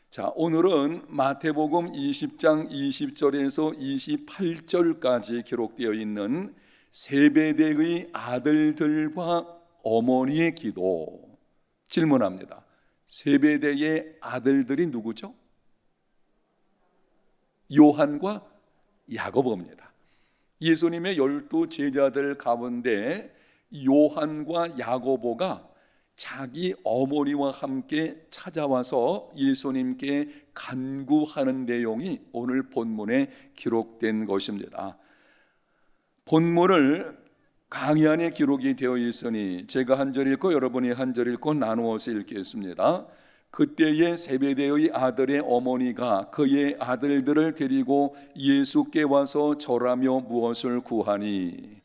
자, 오늘은 마태복음 20장 20절에서 28절까지 기록되어 있는 세베대의 아들들과 어머니의 기도 질문합니다. 세베대의 아들들이 누구죠? 요한과 야고보입니다. 예수님의 12 제자들 가운데 요한과 야고보가 자기 어머니와 함께 찾아와서 예수님께 간구하는 내용이 오늘 본문에 기록된 것입니다. 본문을 강의 안에 기록이 되어 있으니 제가 한 절 읽고 여러분이 한 절 읽고 나누어서 읽겠습니다. 그때의 세베대의 아들의 어머니가 그의 아들들을 데리고 예수께 와서 절하며 무엇을 구하니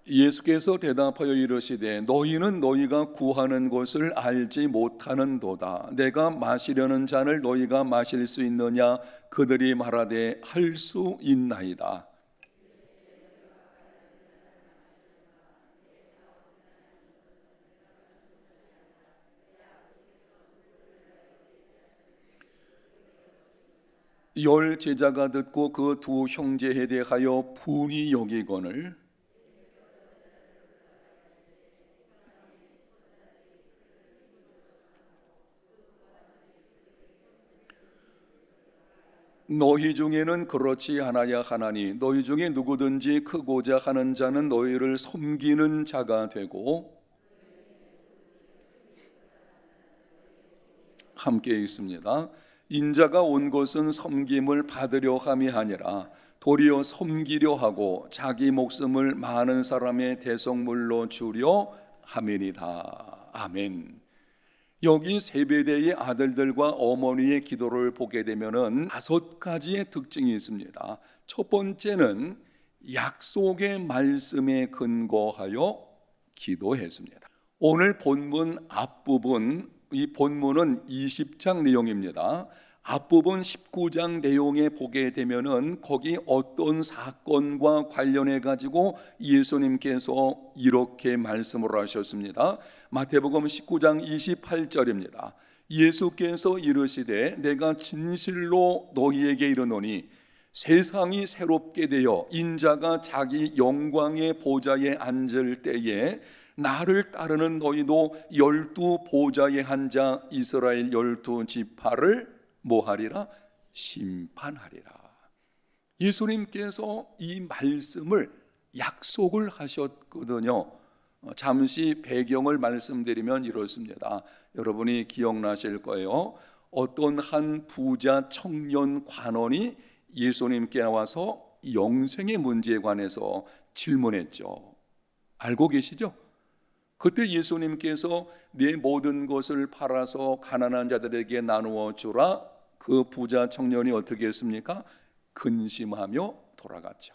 예수께서 대답하여 이르시되 너희는 너희가 구하는 것을 알지 못하는도다. 내가 마시려는 잔을 너희가 마실 수 있느냐? 그들이 말하되 할 수 있나이다. 열 제자가 듣고 그 두 형제에 대하여 분이 여기거늘 너희 중에는 그렇지 않아야 하나니 너희 중에 누구든지 크고자 하는 자는 너희를 섬기는 자가 되고 함께 있습니다. 인자가 온 것은 섬김을 받으려 함이 아니라 도리어 섬기려 하고 자기 목숨을 많은 사람의 대속물로 주려 함이니이다. 아멘. 여기 세베대의 아들들과 어머니의 기도를 보게 되면은 5가지의 특징이 있습니다. 첫 번째는 약속의 말씀에 근거하여 기도했습니다. 오늘 본문 앞부분, 이 본문은 20장 내용입니다. 앞부분 19장 내용에 보게 되면은 거기 어떤 사건과 관련해 가지고 예수님께서 이렇게 말씀을 하셨습니다. 마태복음 19장 28절입니다. 예수께서 이르시되 내가 진실로 너희에게 이르노니 세상이 새롭게 되어 인자가 자기 영광의 보좌에 앉을 때에 나를 따르는 너희도 12 보좌에 앉아 이스라엘 12 지파를 뭐하리라? 심판하리라. 예수님께서 이 말씀을 약속을 하셨거든요. 잠시 배경을 말씀드리면 이렇습니다. 여러분이 기억나실 거예요. 어떤 한 부자 청년 관원이 예수님께 나와서 영생의 문제에 관해서 질문했죠. 알고 계시죠? 그때 예수님께서 네 모든 것을 팔아서 가난한 자들에게 나누어 주라. 그 부자 청년이 어떻게 했습니까? 근심하며 돌아갔죠.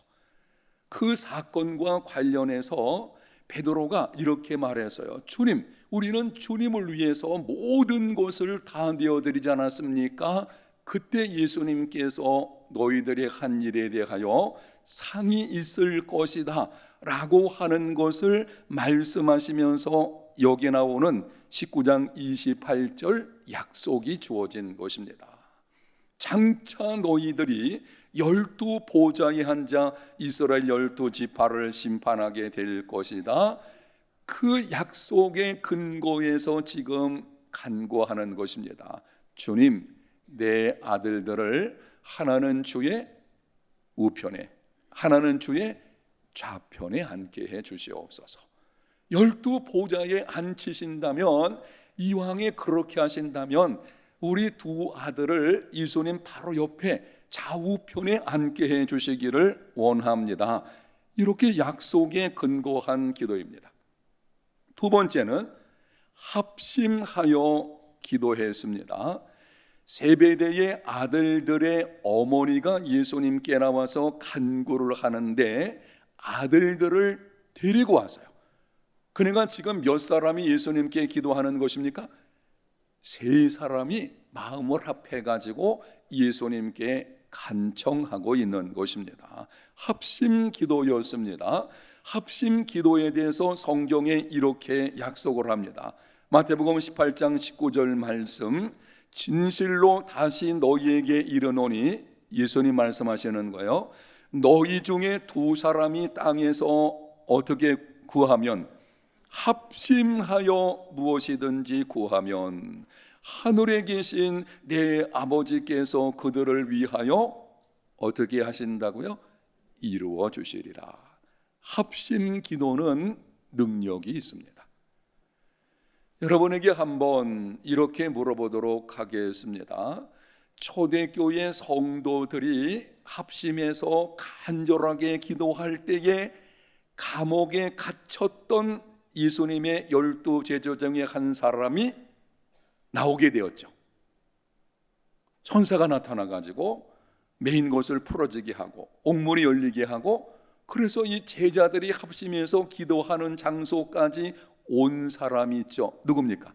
그 사건과 관련해서 베드로가 이렇게 말했어요. 주님, 우리는 주님을 위해서 모든 것을 다 내어드리지 않았습니까? 그때 예수님께서 너희들의 한 일에 대하여 상이 있을 것이다 라고 하는 것을 말씀하시면서 여기 나오는 19장 28절 약속이 주어진 것입니다. 장차 너희들이 12 보좌에 앉아 이스라엘 12 지파를 심판하게 될 것이다. 그 약속의 근거에서 지금 간구하는 것입니다. 주님, 내 아들들을 하나는 주의 우편에 하나는 주의 좌편에 앉게 해 주시옵소서. 12 보좌에 앉히신다면, 이왕에 그렇게 하신다면 우리 두 아들을 예수님 바로 옆에 좌우편에 앉게 해 주시기를 원합니다. 이렇게 약속에 근거한 기도입니다. 두 번째는 합심하여 기도했습니다. 세베대의 아들들의 어머니가 예수님께 나와서 간구를 하는데 아들들을 데리고 왔어요. 그러니까 지금 몇 사람이 예수님께 기도하는 것입니까? 3사람이 마음을 합해가지고 예수님께 간청하고 있는 것입니다. 합심 기도였습니다. 합심 기도에 대해서 성경에 이렇게 약속을 합니다. 마태복음 18장 19절 말씀, 진실로 다시 너희에게 이르노니, 예수님 말씀하시는 거예요. 너희 중에 두 사람이 땅에서 어떻게 구하면, 합심하여 무엇이든지 구하면 하늘에 계신 내 아버지께서 그들을 위하여 어떻게 하신다고요? 이루어 주시리라. 합심 기도는 능력이 있습니다. 여러분에게 한번 이렇게 물어보도록 하겠습니다. 초대교회 성도들이 합심해서 간절하게 기도할 때에 감옥에 갇혔던 예수님의 12 제자 중에 한 사람이 나오게 되었죠. 천사가 나타나가지고 메인 것을 풀어지게 하고 옥문이 열리게 하고, 그래서 이 제자들이 합심해서 기도하는 장소까지 온 사람이 있죠. 누굽니까?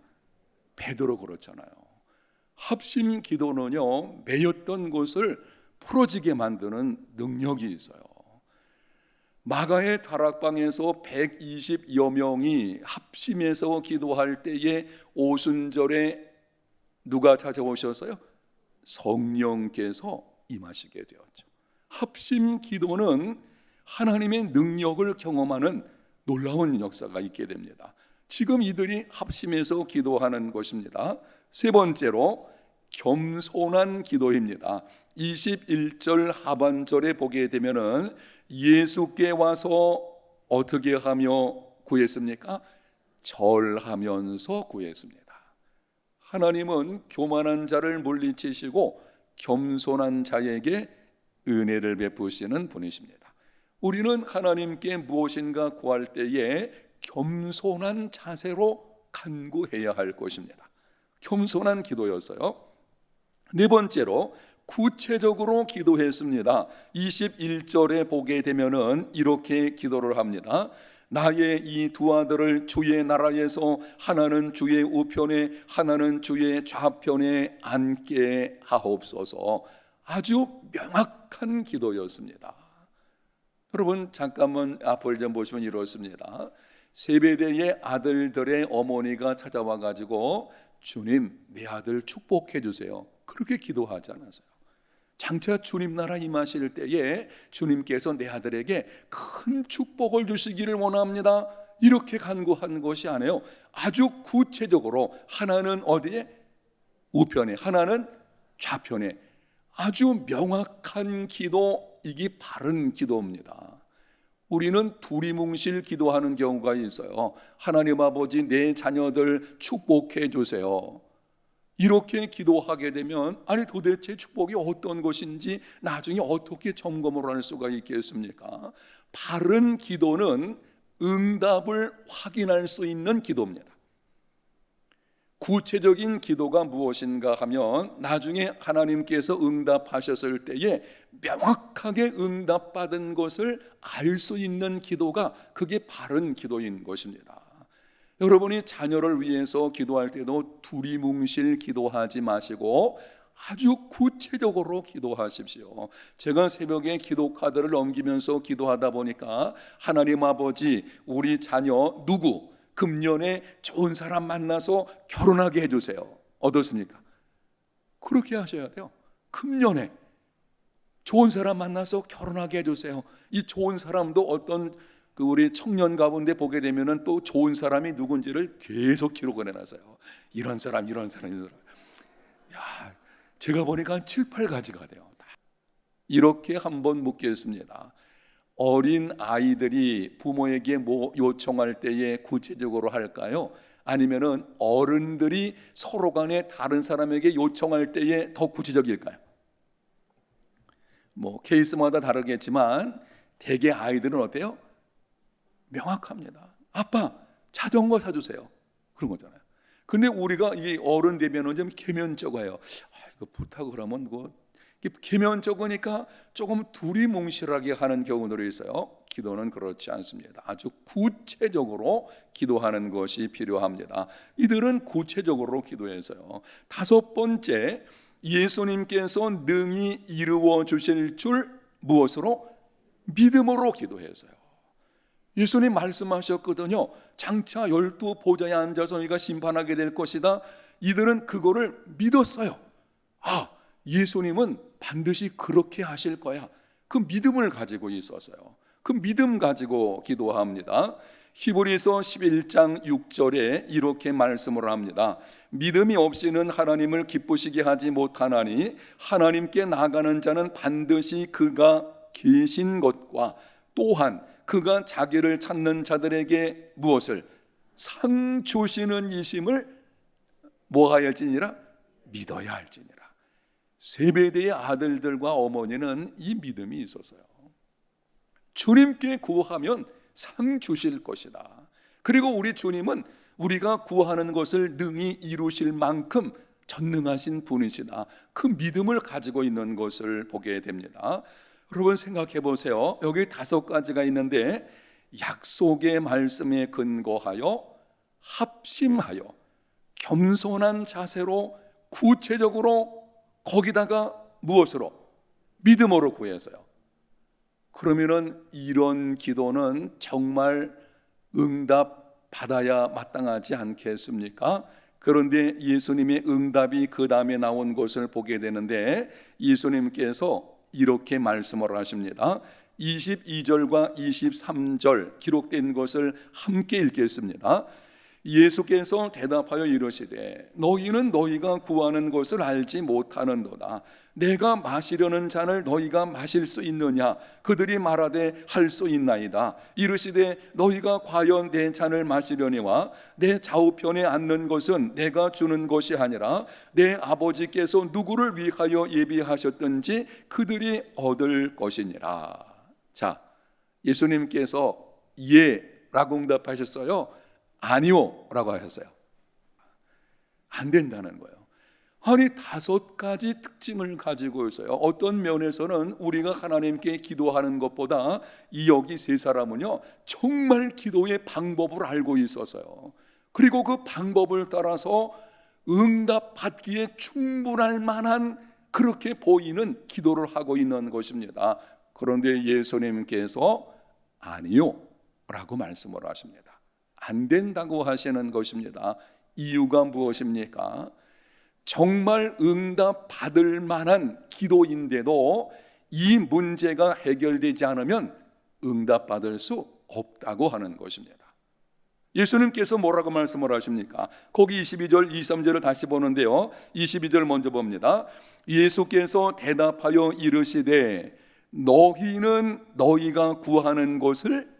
베드로. 그렇잖아요. 합심 기도는요, 매였던 것을 풀어지게 만드는 능력이 있어요. 마가의 다락방에서 120여 명이 합심해서 기도할 때에 오순절에 누가 찾아오셨어요? 성령께서 임하시게 되었죠. 합심 기도는 하나님의 능력을 경험하는 놀라운 역사가 있게 됩니다. 지금 이들이 합심해서 기도하는 것입니다. 세 번째로 겸손한 기도입니다. 21절 하반절에 보게 되면은 예수께 와서 어떻게 하며 구했습니까? 절하면서 구했습니다. 하나님은 교만한 자를 물리치시고 겸손한 자에게 은혜를 베푸시는 분이십니다. 우리는 하나님께 무엇인가 구할 때에 겸손한 자세로 간구해야 할 것입니다. 겸손한 기도였어요. 네 번째로 구체적으로 기도했습니다. 21절에 보게 되면은 이렇게 기도를 합니다. 나의 이 두 아들을 주의 나라에서 하나는 주의 우편에 하나는 주의 좌편에 앉게 하옵소서. 아주 명확한 기도였습니다. 여러분 잠깐만 앞을 좀 보시면 이렇습니다. 세베대의 아들들의 어머니가 찾아와 가지고 주님 내 아들 축복해 주세요, 그렇게 기도하지 않았어요. 장차 주님 나라 임하실 때에 주님께서 내 아들에게 큰 축복을 주시기를 원합니다, 이렇게 간구한 것이 아니에요. 아주 구체적으로 하나는 어디에? 우편에, 하나는 좌편에. 아주 명확한 기도, 이게 바른 기도입니다. 우리는 두리뭉실 기도하는 경우가 있어요. 하나님 아버지 내 자녀들 축복해 주세요, 이렇게 기도하게 되면 아니 도대체 축복이 어떤 것인지 나중에 어떻게 점검을 할 수가 있겠습니까? 바른 기도는 응답을 확인할 수 있는 기도입니다. 구체적인 기도가 무엇인가 하면 나중에 하나님께서 응답하셨을 때에 명확하게 응답받은 것을 알 수 있는 기도가, 그게 바른 기도인 것입니다. 여러분이 자녀를 위해서 기도할 때도 두리뭉실 기도하지 마시고 아주 구체적으로 기도하십시오. 제가 새벽에 기도 카드를 넘기면서 기도하다 보니까 하나님 아버지 우리 자녀 누구 금년에 좋은 사람 만나서 결혼하게 해주세요. 어떻습니까? 그렇게 하셔야 돼요. 금년에 좋은 사람 만나서 결혼하게 해주세요. 이 좋은 사람도 어떤 우리 청년 가운데 보게 되면은 또 좋은 사람이 누군지를 계속 기록을 해놨어요. 이런 사람, 이런 사람, 이런 사람. 야, 제가 보니까 한 7, 8가지가 돼요. 이렇게 한번 묻겠습니다. 어린 아이들이 부모에게 뭐 요청할 때에 구체적으로 할까요? 아니면은 어른들이 서로 간에 다른 사람에게 요청할 때에 더 구체적일까요? 뭐 케이스마다 다르겠지만 대개 아이들은 어때요? 명확합니다. 아빠 자전거 사주세요, 그런 거잖아요. 근데 우리가 이 어른 되면은 좀 계면적어요. 이거 부탁을 하면 뭐 계면적으니까 조금 두리뭉실하게 하는 경우들이 있어요. 기도는 그렇지 않습니다. 아주 구체적으로 기도하는 것이 필요합니다. 이들은 구체적으로 기도해서요. 다섯 번째, 예수님께서 능히 이루어 주실 줄 무엇으로? 믿음으로 기도해서요. 예수님 말씀하셨거든요. 장차 12 보좌에 앉아서 너희가 심판하게 될 것이다. 이들은 그거를 믿었어요. 아, 예수님은 반드시 그렇게 하실 거야. 그 믿음을 가지고 있었어요. 그 믿음 가지고 기도합니다. 히브리서 11장 6절에 이렇게 말씀을 합니다. 믿음이 없이는 하나님을 기쁘시게 하지 못하나니 하나님께 나가는 자는 반드시 그가 계신 것과 또한 그가 자기를 찾는 자들에게 무엇을? 상 주시는 이심을 뭐하여 할지니라? 믿어야 할지니라. 세베대의 아들들과 어머니는 이 믿음이 있었어요. 주님께 구하면 상 주실 것이다. 그리고 우리 주님은 우리가 구하는 것을 능히 이루실 만큼 전능하신 분이시다. 그 믿음을 가지고 있는 것을 보게 됩니다. 여러분 생각해 보세요. 여기 5가지가 있는데 약속의 말씀에 근거하여 합심하여 겸손한 자세로 구체적으로 거기다가 무엇으로? 믿음으로 구해서요. 그러면은 이런 기도는 정말 응답 받아야 마땅하지 않겠습니까? 그런데 예수님의 응답이 그 다음에 나온 것을 보게 되는데 예수님께서 이렇게 말씀을 하십니다. 22절과 23절 기록된 것을 함께 읽겠습니다. 예수께서 대답하여 이르시되 너희는 너희가 구하는 것을 알지 못하는도다. 내가 마시려는 잔을 너희가 마실 수 있느냐? 그들이 말하되 할 수 있나이다. 이르시되 너희가 과연 내 잔을 마시려니와 내 좌우편에 앉는 것은 내가 주는 것이 아니라 내 아버지께서 누구를 위하여 예비하셨든지 그들이 얻을 것이니라. 자, 예수님께서 예라고 응답하셨어요? 아니요 라고 하셨어요. 안 된다는 거예요. 아니 5가지 특징을 가지고 있어요. 어떤 면에서는 우리가 하나님께 기도하는 것보다 이 여기 3사람은요 정말 기도의 방법을 알고 있어서요. 그리고 그 방법을 따라서 응답받기에 충분할 만한 그렇게 보이는 기도를 하고 있는 것입니다. 그런데 예수님께서 아니요 라고 말씀을 하십니다. 안 된다고 하시는 것입니다. 이유가 무엇입니까? 정말 응답 받을 만한 기도인데도 이 문제가 해결되지 않으면 응답 받을 수 없다고 하는 것입니다. 예수님께서 뭐라고 말씀을 하십니까? 거기 22절, 23절을 다시 보는데요. 22절 먼저 봅니다. 예수께서 대답하여 이르시되 너희는 너희가 구하는 것을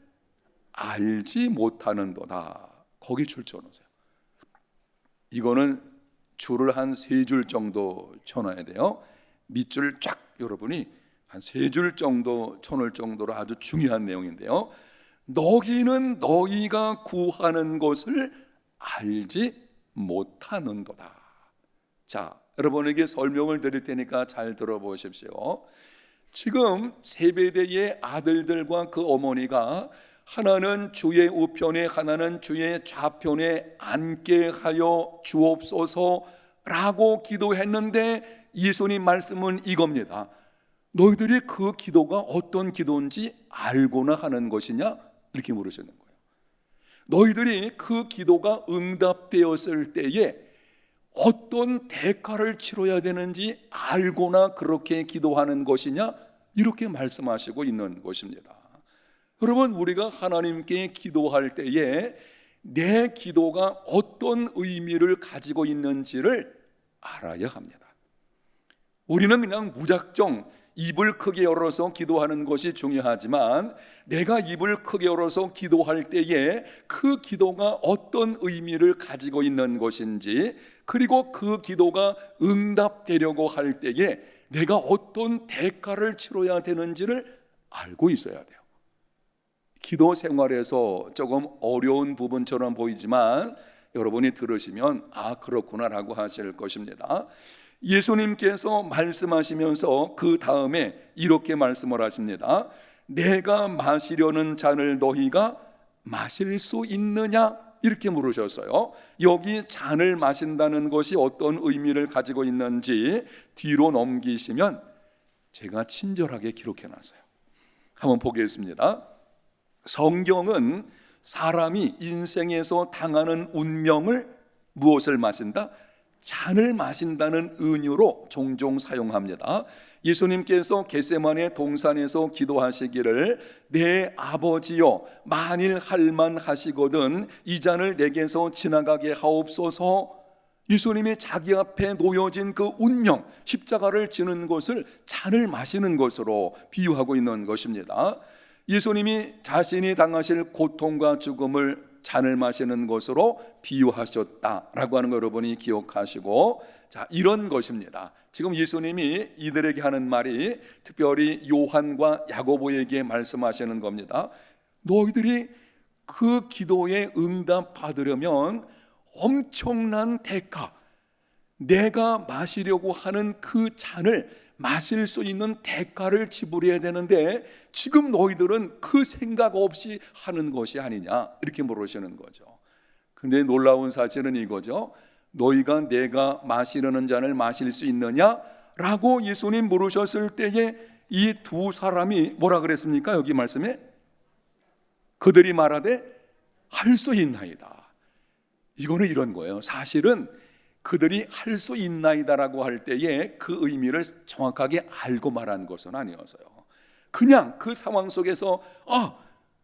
알지 못하는도다. 거기 줄 쳐놓으세요. 이거는 줄을 한 3줄 정도 쳐놔야 돼요. 밑줄 쫙 여러분이 한 3줄 정도 쳐놓을 정도로 아주 중요한 내용인데요. 너희는 너희가 구하는 것을 알지 못하는도다. 자, 여러분에게 설명을 드릴 테니까 잘 들어보십시오. 지금 세베대의 아들들과 그 어머니가 하나는 주의 우편에 하나는 주의 좌편에 앉게 하여 주옵소서라고 기도했는데 예수님 말씀은 이겁니다. 너희들이 그 기도가 어떤 기도인지 알고나 하는 것이냐? 이렇게 물으시는 거예요. 너희들이 그 기도가 응답되었을 때에 어떤 대가를 치러야 되는지 알고나 그렇게 기도하는 것이냐? 이렇게 말씀하시고 있는 것입니다. 여러분, 우리가 하나님께 기도할 때에 내 기도가 어떤 의미를 가지고 있는지를 알아야 합니다. 우리는 그냥 무작정 입을 크게 열어서 기도하는 것이 중요하지만 내가 입을 크게 열어서 기도할 때에 그 기도가 어떤 의미를 가지고 있는 것인지, 그리고 그 기도가 응답되려고 할 때에 내가 어떤 대가를 치러야 되는지를 알고 있어야 돼요. 기도 생활에서 조금 어려운 부분처럼 보이지만 여러분이 들으시면 아, 그렇구나라고 하실 것입니다. 예수님께서 말씀하시면서 그 다음에 이렇게 말씀을 하십니다. 내가 마시려는 잔을 너희가 마실 수 있느냐? 이렇게 물으셨어요. 여기 잔을 마신다는 것이 어떤 의미를 가지고 있는지 뒤로 넘기시면 제가 친절하게 기록해 놨어요. 한번 보겠습니다. 성경은 사람이 인생에서 당하는 운명을 무엇을 마신다? 잔을 마신다는 은유로 종종 사용합니다. 예수님께서 겟세마네 동산에서 기도하시기를 내 아버지여 만일 할만하시거든 이 잔을 내게서 지나가게 하옵소서. 예수님이 자기 앞에 놓여진 그 운명, 십자가를 지는 것을 잔을 마시는 것으로 비유하고 있는 것입니다. 예수님이 자신이 당하실 고통과 죽음을 잔을 마시는 것으로 비유하셨다라고 하는 거 여러분이 기억하시고, 자, 이런 것입니다. 지금 예수님이 이들에게 하는 말이 특별히 요한과 야고보에게 말씀하시는 겁니다. 너희들이 그 기도에 응답 받으려면 엄청난 대가, 내가 마시려고 하는 그 잔을 마실 수 있는 대가를 지불해야 되는데 지금 너희들은 그 생각 없이 하는 것이 아니냐, 이렇게 물으시는 거죠. 근데 놀라운 사실은 이거죠. 너희가 내가 마시려는 잔을 마실 수 있느냐? 라고 예수님 물으셨을 때에 이 두 사람이 뭐라 그랬습니까? 여기 말씀에 그들이 말하되 할 수 있나이다. 이거는 이런 거예요. 사실은 그들이 할 수 있나이다라고 할 때에 그 의미를 정확하게 알고 말한 것은 아니어서요. 그냥 그 상황 속에서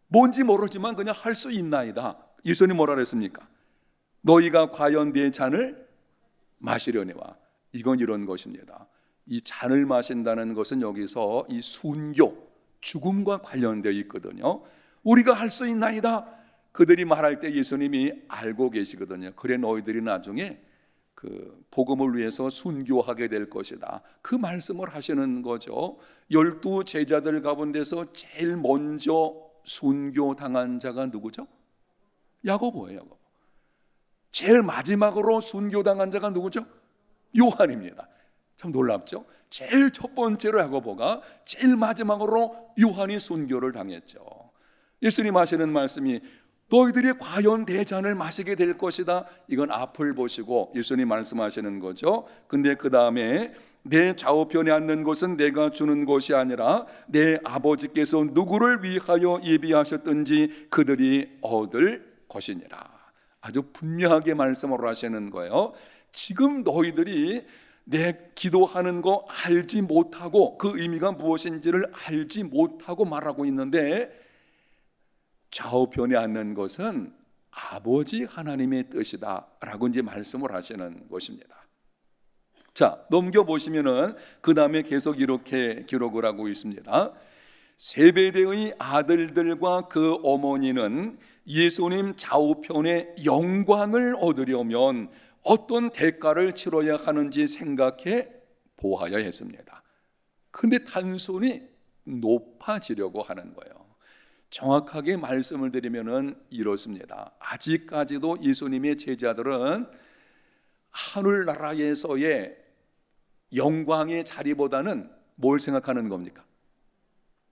뭔지 모르지만 그냥 할 수 있나이다. 예수님 뭐라 그랬습니까? 너희가 과연 내 잔을 마시려니와. 이건 이런 것입니다. 이 잔을 마신다는 것은 여기서 이 순교, 죽음과 관련되어 있거든요. 우리가 할 수 있나이다. 그들이 말할 때 예수님이 알고 계시거든요. 그래 너희들이 나중에 그 복음을 위해서 순교하게 될 것이다. 그 말씀을 하시는 거죠. 12 제자들 가운데서 제일 먼저 순교당한 자가 누구죠? 야고보예요. 야고보. 제일 마지막으로 순교당한 자가 누구죠? 요한입니다. 참 놀랍죠? 제일 첫 번째로 야고보가, 제일 마지막으로 요한이 순교를 당했죠. 예수님 하시는 말씀이 너희들이 과연 내 잔을 마시게 될 것이다. 이건 앞을 보시고 예수님 말씀하시는 거죠. 근데 그 다음에 내 좌우편에 앉는 것은 내가 주는 것이 아니라 내 아버지께서 누구를 위하여 예비하셨든지 그들이 얻을 것이니라. 아주 분명하게 말씀을 하시는 거예요. 지금 너희들이 내 기도하는 거 알지 못하고 그 의미가 무엇인지를 알지 못하고 말하고 있는데 좌우편에 앉는 것은 아버지 하나님의 뜻이다 라고 이제 말씀을 하시는 것입니다. 자, 넘겨보시면은 그 다음에 계속 이렇게 기록을 하고 있습니다. 세베대의 아들들과 그 어머니는 예수님 좌우편의 영광을 얻으려면 어떤 대가를 치러야 하는지 생각해 보아야 했습니다. 근데 단순히 높아지려고 하는 거예요. 정확하게 말씀을 드리면은 이렇습니다. 아직까지도 예수님의 제자들은 하늘나라에서의 영광의 자리보다는 뭘 생각하는 겁니까?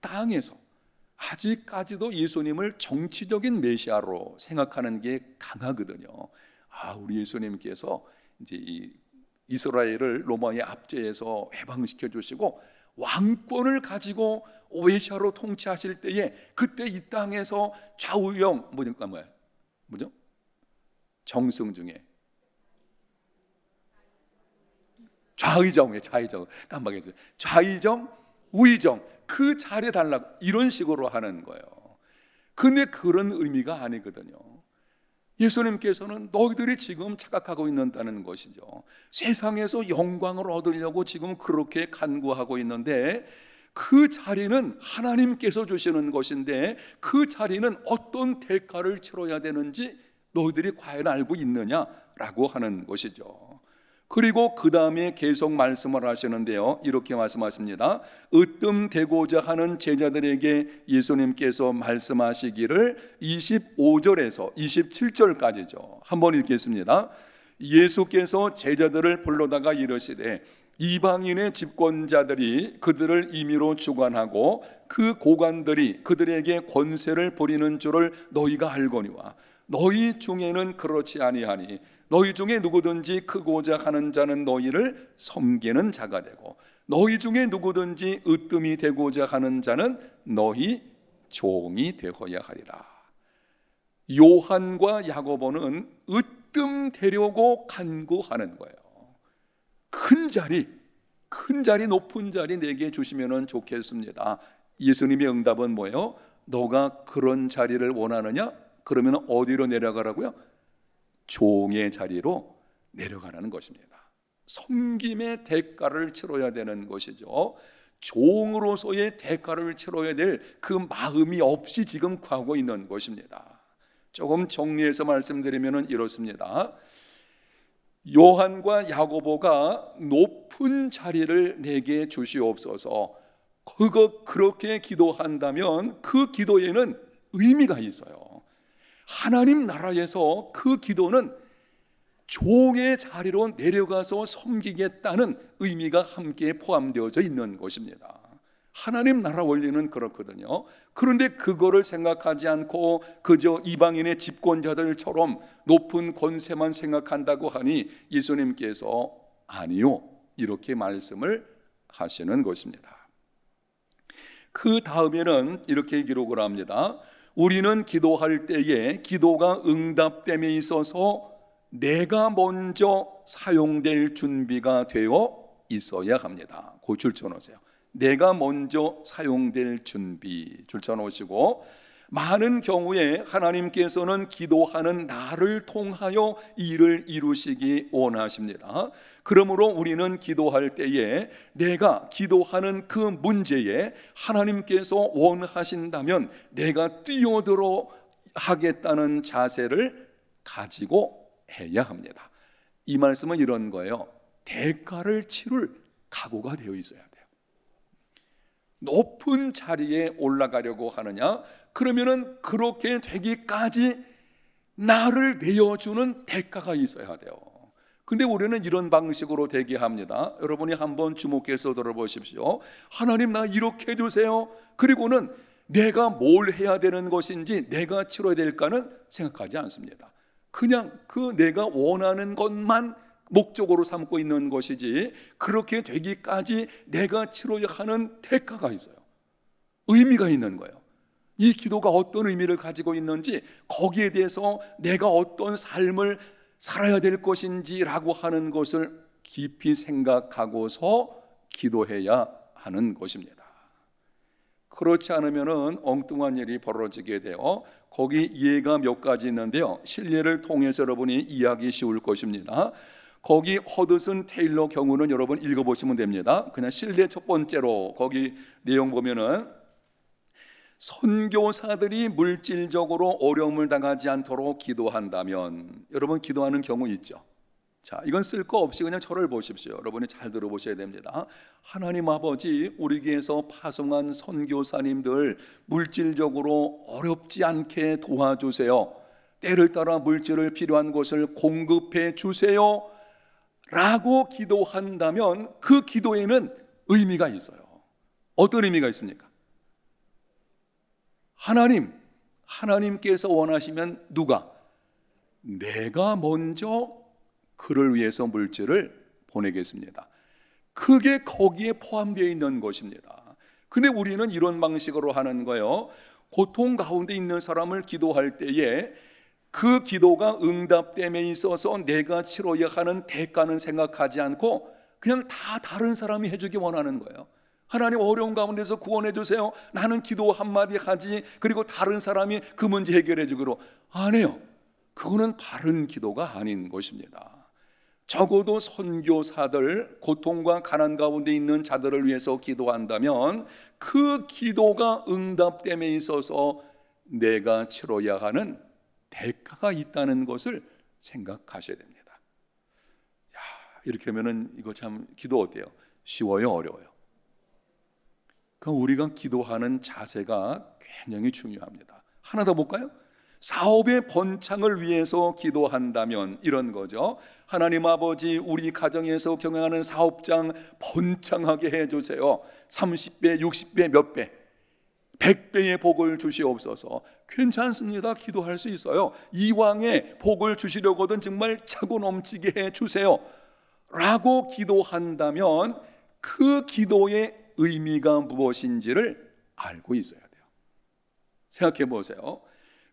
땅에서. 아직까지도 예수님을 정치적인 메시아로 생각하는 게 강하거든요. 우리 예수님께서 이제 이 이스라엘을 로마의 압제에서 해방시켜 주시고 왕권을 가지고 메시아로 통치하실 때에 그때 이 땅에서 좌우영 뭐죠? 정승 중에 좌의정 깜빡했어요. 좌의정, 우의정 그 자리에 달라고 이런 식으로 하는 거예요. 근데 그런 의미가 아니거든요. 예수님께서는 너희들이 지금 착각하고 있는다는 것이죠. 세상에서 영광을 얻으려고 지금 그렇게 간구하고 있는데 그 자리는 하나님께서 주시는 것인데 그 자리는 어떤 대가를 치러야 되는지 너희들이 과연 알고 있느냐라고 하는 것이죠. 그리고 그 다음에 계속 말씀을 하시는데요. 이렇게 말씀하십니다. 으뜸되고자 하는 제자들에게 예수님께서 말씀하시기를 25절에서 27절까지죠. 한번 읽겠습니다. 예수께서 제자들을 불러다가 이르시되 이방인의 집권자들이 그들을 임의로 주관하고 그 고관들이 그들에게 권세를 부리는 줄을 너희가 알거니와 너희 중에는 그렇지 아니하니 너희 중에 누구든지 크고자 하는 자는 너희를 섬기는 자가 되고 너희 중에 누구든지 으뜸이 되고자 하는 자는 너희 종이 되어야 하리라. 요한과 야고보는 으뜸 되려고 간구하는 거예요. 큰 자리, 높은 자리 내게 주시면 좋겠습니다. 예수님의 응답은 뭐예요? 너가 그런 자리를 원하느냐? 그러면 어디로 내려가라고요? 종의 자리로 내려가라는 것입니다. 섬김의 대가를 치러야 되는 것이죠. 종으로서의 대가를 치러야 될 그 마음이 없이 지금 구하고 있는 것입니다. 조금 정리해서 말씀드리면 이렇습니다. 요한과 야고보가 높은 자리를 내게 주시옵소서, 그렇게 기도한다면 그 기도에는 의미가 있어요. 하나님 나라에서 그 기도는 종의 자리로 내려가서 섬기겠다는 의미가 함께 포함되어져 있는 것입니다. 하나님 나라 원리는 그렇거든요. 그런데 그거를 생각하지 않고 그저 이방인의 집권자들처럼 높은 권세만 생각한다고 하니 예수님께서 아니요, 이렇게 말씀을 하시는 것입니다. 그 다음에는 이렇게 기록을 합니다. 우리는 기도할 때에 기도가 응답됨에 있어서 내가 먼저 사용될 준비가 되어 있어야 합니다. 그 줄쳐놓으세요. 내가 먼저 사용될 준비 줄쳐놓으시고, 많은 경우에 하나님께서는 기도하는 나를 통하여 일을 이루시기 원하십니다. 그러므로 우리는 기도할 때에 내가 기도하는 그 문제에 하나님께서 원하신다면 내가 뛰어들어 하겠다는 자세를 가지고 해야 합니다. 이 말씀은 이런 거예요. 대가를 치를 각오가 되어 있어야 돼요. 높은 자리에 올라가려고 하느냐? 그러면은 그렇게 되기까지 나를 내어주는 대가가 있어야 돼요. 근데 우리는 이런 방식으로 대기합니다. 여러분이 한번 주목해서 들어보십시오. 하나님, 나 이렇게 해주세요. 그리고는 내가 뭘 해야 되는 것인지, 내가 치러야 될까는 생각하지 않습니다. 그냥 그 내가 원하는 것만 목적으로 삼고 있는 것이지, 그렇게 되기까지 내가 치러야 하는 대가가 있어요. 의미가 있는 거예요. 이 기도가 어떤 의미를 가지고 있는지, 거기에 대해서 내가 어떤 삶을 살아야 될 것인지라고 하는 것을 깊이 생각하고서 기도해야 하는 것입니다. 그렇지 않으면 엉뚱한 일이 벌어지게 돼요. 거기 예가 몇 가지 있는데요, 실례를 통해서 여러분이 이해하기 쉬울 것입니다. 거기 허드슨 테일러 경우는 여러분 읽어보시면 됩니다. 그냥 실례 첫 번째로 거기 내용 보면은, 선교사들이 물질적으로 어려움을 당하지 않도록 기도한다면, 여러분 기도하는 경우 있죠. 자, 이건 쓸 거 없이 그냥 저를 보십시오. 여러분이 잘 들어보셔야 됩니다. 하나님 아버지, 우리 교회에서 파송한 선교사님들 물질적으로 어렵지 않게 도와주세요. 때를 따라 물질을 필요한 것을 공급해 주세요 라고 기도한다면 그 기도에는 의미가 있어요. 어떤 의미가 있습니까? 하나님께서 원하시면 누가? 내가 먼저 그를 위해서 물질을 보내겠습니다. 그게 거기에 포함되어 있는 것입니다. 근데 우리는 이런 방식으로 하는 거예요. 고통 가운데 있는 사람을 기도할 때에 그 기도가 응답됨에 있어서 내가 치러야 하는 대가는 생각하지 않고 그냥 다 다른 사람이 해주기 원하는 거예요. 하나님, 어려운 가운데서 구원해 주세요. 나는 기도 한마디 하지, 그리고 다른 사람이 그 문제 해결해 주기로. 안 해요. 그거는 바른 기도가 아닌 것입니다. 적어도 선교사들, 고통과 가난 가운데 있는 자들을 위해서 기도한다면 그 기도가 응답됨에 있어서 내가 치러야 하는 대가가 있다는 것을 생각하셔야 됩니다. 야, 이렇게 하면은 이거 참 기도 어때요? 쉬워요, 어려워요? 그럼 우리가 기도하는 자세가 굉장히 중요합니다. 하나 더 볼까요? 사업의 번창을 위해서 기도한다면 이런 거죠. 하나님 아버지, 우리 가정에서 경영하는 사업장 번창하게 해주세요. 30배, 60배, 몇 배 100배의 복을 주시옵소서. 괜찮습니다. 기도할 수 있어요. 이왕에 복을 주시려거든 정말 차고 넘치게 해주세요 라고 기도한다면 그 기도의 의미가 무엇인지를 알고 있어야 돼요. 생각해 보세요.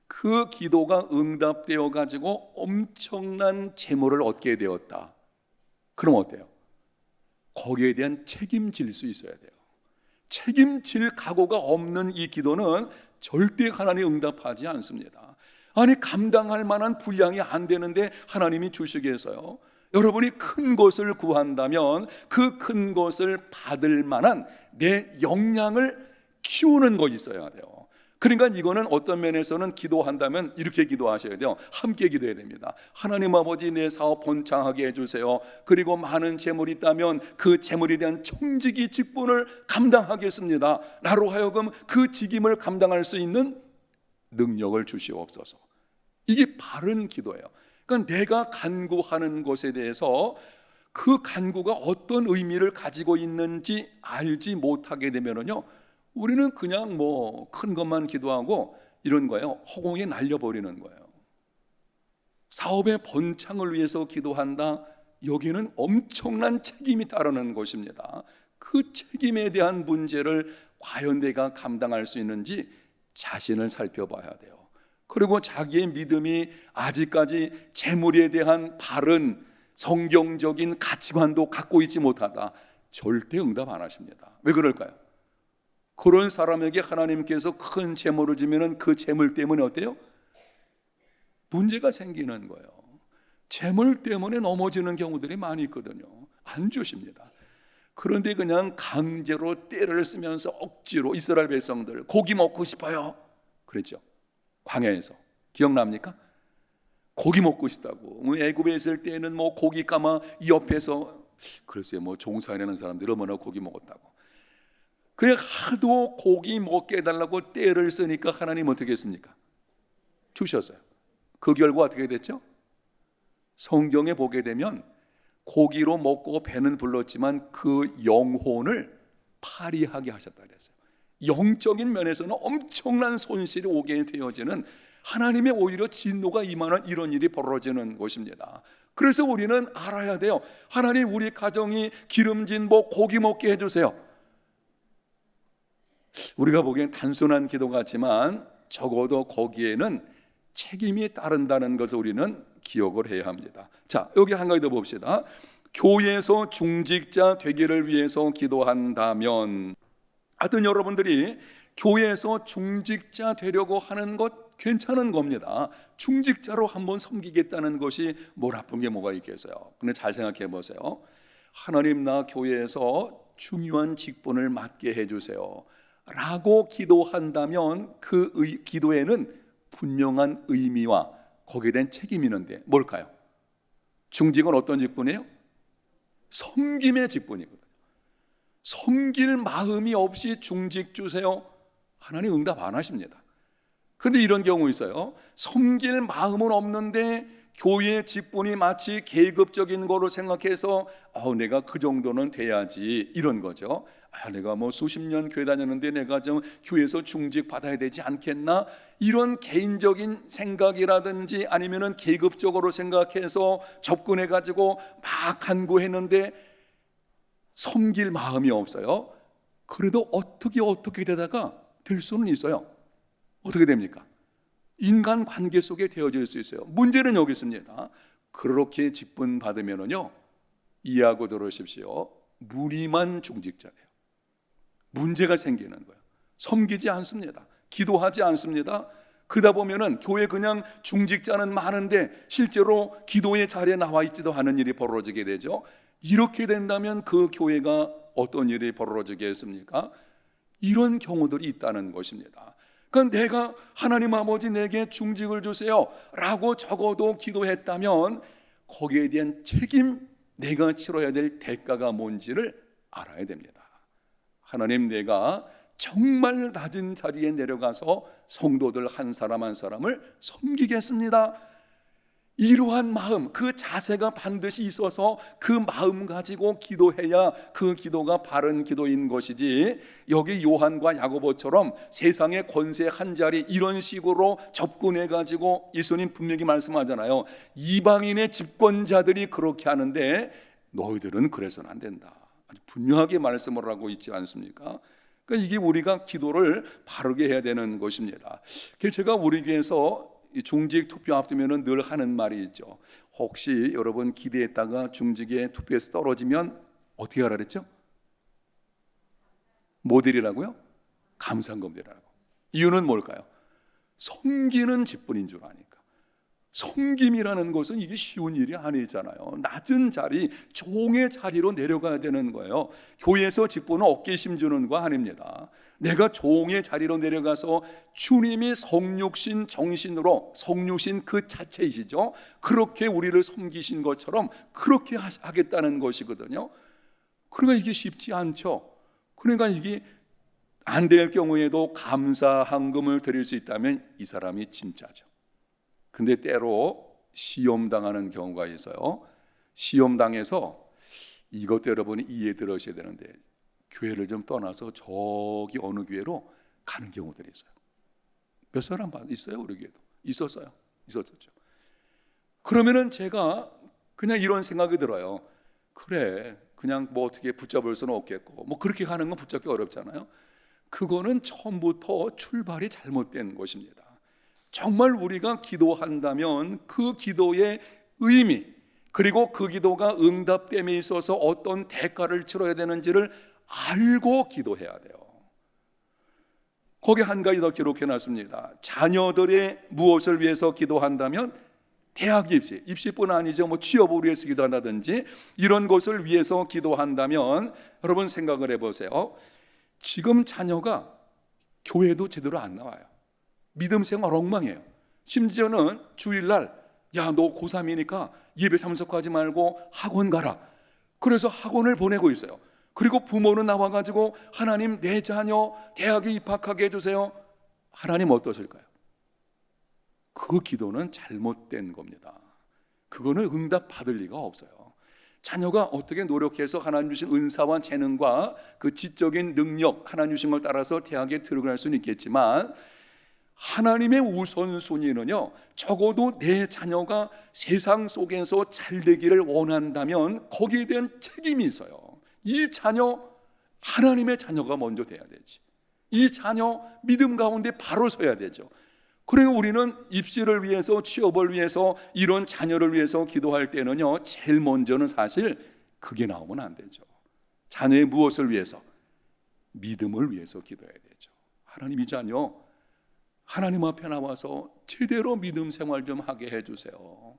그 기도가 응답되어 가지고 엄청난 재물을 얻게 되었다. 그럼 어때요? 거기에 대한 책임질 수 있어야 돼요. 책임질 각오가 없는 이 기도는 절대 하나님 응답하지 않습니다. 아니, 감당할 만한 분량이 안 되는데 하나님이 주시겠어요? 여러분이 큰 것을 구한다면 그 큰 것을 받을 만한 내 역량을 키우는 것이 있어야 돼요. 그러니까 이거는 어떤 면에서는 기도한다면 이렇게 기도하셔야 돼요. 함께 기도해야 됩니다. 하나님 아버지, 내 사업 번창하게 해주세요. 그리고 많은 재물이 있다면 그 재물에 대한 청지기 직분을 감당하겠습니다. 나로 하여금 그 직임을 감당할 수 있는 능력을 주시옵소서. 이게 바른 기도예요. 그러니까 내가 간구하는 것에 대해서 그 간구가 어떤 의미를 가지고 있는지 알지 못하게 되면은요, 우리는 그냥 뭐 큰 것만 기도하고 이런 거예요. 허공에 날려버리는 거예요. 사업의 번창을 위해서 기도한다. 여기는 엄청난 책임이 따르는 것입니다. 그 책임에 대한 문제를 과연 내가 감당할 수 있는지 자신을 살펴봐야 돼요. 그리고 자기의 믿음이 아직까지 재물에 대한 바른 성경적인 가치관도 갖고 있지 못하다. 절대 응답 안 하십니다. 왜 그럴까요? 그런 사람에게 하나님께서 큰 재물을 주면은 그 재물 때문에 어때요? 문제가 생기는 거예요. 재물 때문에 넘어지는 경우들이 많이 있거든요. 안 주십니다. 그런데 그냥 강제로 떼를 쓰면서 억지로 이스라엘 백성들 고기 먹고 싶어요. 그랬죠. 광야에서. 기억납니까? 고기 먹고 싶다고. 애굽에 있을 때는 뭐 고기 까마 이 옆에서 글쎄요, 뭐 종사하는 사람들이 얼마나 고기 먹었다고. 그냥 하도 고기 먹게 해달라고 떼를 쓰니까 하나님 어떻게 했습니까? 주셨어요. 그 결과 어떻게 됐죠? 성경에 보게 되면 고기로 먹고 배는 불렀지만 그 영혼을 파리하게 하셨다 그랬어요. 영적인 면에서는 엄청난 손실이 오게 되어지는, 하나님의 오히려 진노가 임하는 이런 일이 벌어지는 것입니다. 그래서 우리는 알아야 돼요. 하나님, 우리 가정이 기름진 고기 먹게 해주세요. 우리가 보기엔 단순한 기도 같지만 적어도 거기에는 책임이 따른다는 것을 우리는 기억을 해야 합니다. 자, 여기 한 가지 더 봅시다. 교회에서 중직자 되기를 위해서 기도한다면, 하여튼 여러분들이 교회에서 중직자 되려고 하는 것 괜찮은 겁니다. 중직자로 한번 섬기겠다는 것이 뭐 나쁜 게 뭐가 있겠어요. 근데 잘 생각해 보세요. 하나님, 나 교회에서 중요한 직분을 맡게 해주세요 라고 기도한다면 그 기도에는 분명한 의미와 거기에 대한 책임이 있는데 뭘까요? 중직은 어떤 직분이에요? 섬김의 직분이거든요. 섬길 마음이 없이 중직 주세요, 하나님 응답 안 하십니다. 그런데 이런 경우 있어요. 섬길 마음은 없는데 교회의 직분이 마치 계급적인 거로 생각해서 내가 그 정도는 돼야지, 이런 거죠. 내가 뭐 수십 년 교회 다녔는데 내가 좀 교회에서 중직 받아야 되지 않겠나, 이런 개인적인 생각이라든지 아니면은 계급적으로 생각해서 접근해 가지고 막 간구했는데 섬길 마음이 없어요. 그래도 어떻게 되다가 될 수는 있어요. 어떻게 됩니까? 인간 관계 속에 되어질 수 있어요. 문제는 여기 있습니다. 그렇게 직분 받으면은요, 이해하고 들으십시오. 무리만 중직자 돼요. 문제가 생기는 거예요. 섬기지 않습니다. 기도하지 않습니다. 그러다 보면은 교회 그냥 중직자는 많은데 실제로 기도의 자리에 나와 있지도 않은 일이 벌어지게 되죠. 이렇게 된다면 그 교회가 어떤 일이 벌어지겠습니까? 이런 경우들이 있다는 것입니다. 그러니까 내가 하나님 아버지 내게 중직을 주세요 라고 적어도 기도했다면 거기에 대한 책임, 내가 치러야 될 대가가 뭔지를 알아야 됩니다. 하나님, 내가 정말 낮은 자리에 내려가서 성도들 한 사람 한 사람을 섬기겠습니다. 이러한 마음, 그 자세가 반드시 있어서 그 마음 가지고 기도해야 그 기도가 바른 기도인 것이지, 여기 요한과 야고보처럼 세상의 권세 한 자리 이런 식으로 접근해 가지고 예수님 분명히 말씀하잖아요. 이방인의 집권자들이 그렇게 하는데 너희들은 그래서는 안 된다. 아주 분명하게 말씀을 하고 있지 않습니까? 그러니까 이게 우리가 기도를 바르게 해야 되는 것입니다. 그래서 제가 우리 교회에서 중직 투표 앞두면은 늘 하는 말이 있죠. 혹시 여러분 기대했다가 중직에 투표에서 떨어지면 어떻게 하라 그랬죠? 뭐 드리라고요? 감사한금 드리라고. 이유는 뭘까요? 섬기는 직분인 줄 아니까. 섬김이라는 것은 이게 쉬운 일이 아니잖아요. 낮은 자리, 종의 자리로 내려가야 되는 거예요. 교회에서 직분은 어깨심 주는 거 아닙니다. 내가 종의 자리로 내려가서 주님이 성육신 정신으로, 성육신 그 자체이시죠, 그렇게 우리를 섬기신 것처럼 그렇게 하겠다는 것이거든요. 그러니까 이게 쉽지 않죠. 그러니까 이게 안 될 경우에도 감사한금을 드릴 수 있다면 이 사람이 진짜죠. 근데 때로 시험당하는 경우가 있어요. 시험당해서 이것도 여러분이 이해 들으셔야 되는데, 교회를 좀 떠나서 저기 어느 교회로 가는 경우들이 있어요. 몇 사람 있어요? 우리 교회도 있었어요. 있었죠. 그러면은 제가 그냥 이런 생각이 들어요. 그래, 그냥 뭐 어떻게 붙잡을 수는 없겠고, 뭐 그렇게 가는 건 붙잡기 어렵잖아요. 그거는 처음부터 출발이 잘못된 것입니다. 정말 우리가 기도한다면 그 기도의 의미, 그리고 그 기도가 응답됨에 있어서 어떤 대가를 치러야 되는지를 알고 기도해야 돼요. 거기 한 가지 더 기록해놨습니다. 자녀들의 무엇을 위해서 기도한다면 대학 입시뿐 아니죠. 뭐 취업을 위해서 기도한다든지 이런 것을 위해서 기도한다면, 여러분 생각을 해보세요. 지금 자녀가 교회도 제대로 안 나와요. 믿음 생활 엉망이에요. 심지어는 주일날, 야, 너 고3이니까 예배 참석하지 말고 학원 가라. 그래서 학원을 보내고 있어요. 그리고 부모는 나와가지고 하나님 내 자녀 대학에 입학하게 해주세요. 하나님 어떠실까요? 그 기도는 잘못된 겁니다. 그거는 응답 받을 리가 없어요. 자녀가 어떻게 노력해서 하나님 주신 은사와 재능과 그 지적인 능력, 하나님 주신 걸 따라서 대학에 들어갈 수는 있겠지만, 하나님의 우선순위는요, 적어도 내 자녀가 세상 속에서 잘 되기를 원한다면 거기에 대한 책임이 있어요. 이 자녀, 하나님의 자녀가 먼저 돼야 되지. 이 자녀 믿음 가운데 바로 서야 되죠. 그리고 우리는 입시를 위해서, 취업을 위해서, 이런 자녀를 위해서 기도할 때는요, 제일 먼저는 사실 그게 나오면 안 되죠. 자녀의 무엇을 위해서? 믿음을 위해서 기도해야 되죠. 하나님, 이 자녀 하나님 앞에 나와서 제대로 믿음 생활 좀 하게 해주세요.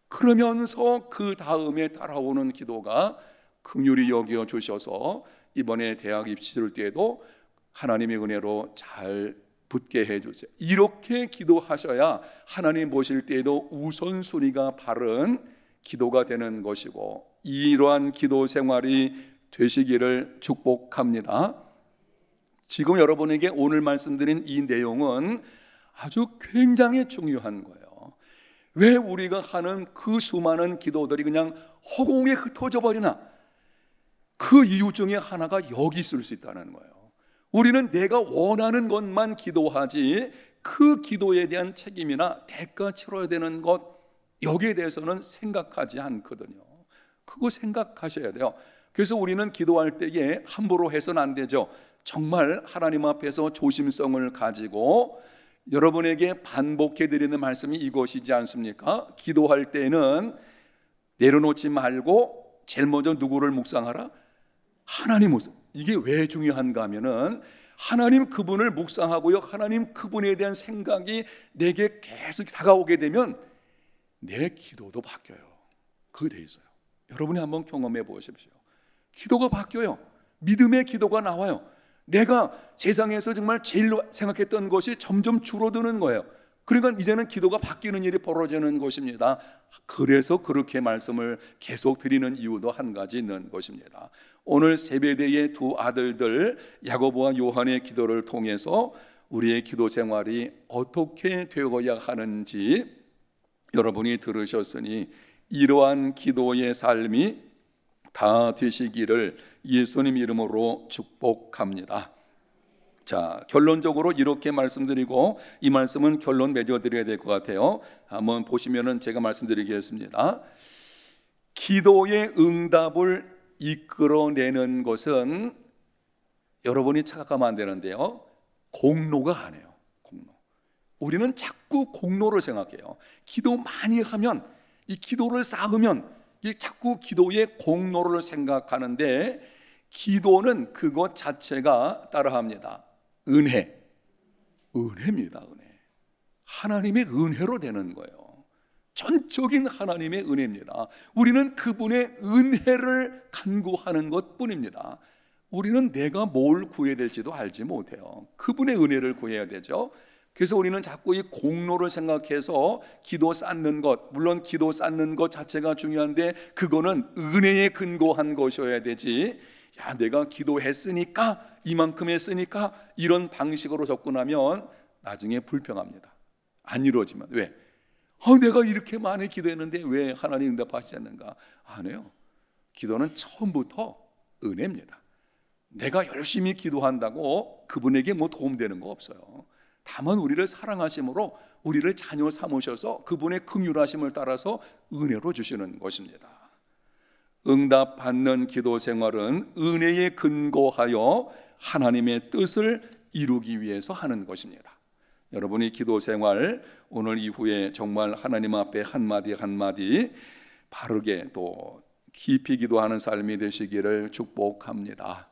그러면서 그 다음에 따라오는 기도가 긍휼히 여겨 주셔서 이번에 대학 입시 칠 때에도 하나님의 은혜로 잘 붙게 해주세요. 이렇게 기도하셔야 하나님 보실 때에도 우선순위가 바른 기도가 되는 것이고, 이러한 기도 생활이 되시기를 축복합니다. 지금 여러분에게 오늘 말씀드린 이 내용은 아주 굉장히 중요한 거예요. 왜 우리가 하는 그 수많은 기도들이 그냥 허공에 흩어져 버리나? 그 이유 중에 하나가 여기 있을 수 있다는 거예요. 우리는 내가 원하는 것만 기도하지 그 기도에 대한 책임이나 대가 치러야 되는 것, 여기에 대해서는 생각하지 않거든요. 그거 생각하셔야 돼요. 그래서 우리는 기도할 때에 함부로 해서는 안 되죠. 정말 하나님 앞에서 조심성을 가지고 여러분에게 반복해 드리는 말씀이 이것이지 않습니까? 기도할 때는 내려놓지 말고 제일 먼저 누구를 묵상하라? 하나님 묵상. 이게 왜 중요한가 하면은, 하나님 그분을 묵상하고요, 하나님 그분에 대한 생각이 내게 계속 다가오게 되면 내 기도도 바뀌어요. 그게 돼 있어요. 여러분이 한번 경험해 보십시오. 기도가 바뀌어요. 믿음의 기도가 나와요. 내가 세상에서 정말 제일 생각했던 것이 점점 줄어드는 거예요. 그러니까 이제는 기도가 바뀌는 일이 벌어지는 것입니다. 그래서 그렇게 말씀을 계속 드리는 이유도 한 가지 있는 것입니다. 오늘 세베대의 두 아들들 야고보와 요한의 기도를 통해서 우리의 기도 생활이 어떻게 되어야 하는지 여러분이 들으셨으니 이러한 기도의 삶이 다 되시기를 예수님 이름으로 축복합니다. 자, 결론적으로 이렇게 말씀드리고 이 말씀은 결론 맺어드려야 될 것 같아요. 한번 보시면은 제가 말씀드리겠습니다. 기도의 응답을 이끌어내는 것은 여러분이 착각하면 안 되는데요, 공로가 아니에요. 공로. 우리는 자꾸 공로를 생각해요. 기도 많이 하면, 이 기도를 쌓으면 자꾸 기도의 공로를 생각하는데, 기도는 그것 자체가 따라합니다. 은혜입니다. 은혜. 하나님의 은혜로 되는 거예요. 전적인 하나님의 은혜입니다. 우리는 그분의 은혜를 간구하는 것뿐입니다. 우리는 내가 뭘 구해야 될지도 알지 못해요. 그분의 은혜를 구해야 되죠. 그래서 우리는 자꾸 이 공로를 생각해서 기도 쌓는 것, 물론 기도 쌓는 것 자체가 중요한데 그거는 은혜에 근거한 것이어야 되지, 야, 내가 기도했으니까, 이만큼 했으니까 이런 방식으로 접근하면 나중에 불평합니다. 안 이루어지면. 왜? 내가 이렇게 많이 기도했는데 왜 하나님 응답하시지 않는가? 안 해요. 기도는 처음부터 은혜입니다. 내가 열심히 기도한다고 그분에게 뭐 도움되는 거 없어요. 다만 우리를 사랑하심으로 우리를 자녀 삼으셔서 그분의 긍휼하심을 따라서 은혜로 주시는 것입니다. 응답받는 기도 생활은 은혜에 근거하여 하나님의 뜻을 이루기 위해서 하는 것입니다. 여러분이 기도 생활 오늘 이후에 정말 하나님 앞에 한마디 한마디 바르게 또 깊이 기도하는 삶이 되시기를 축복합니다.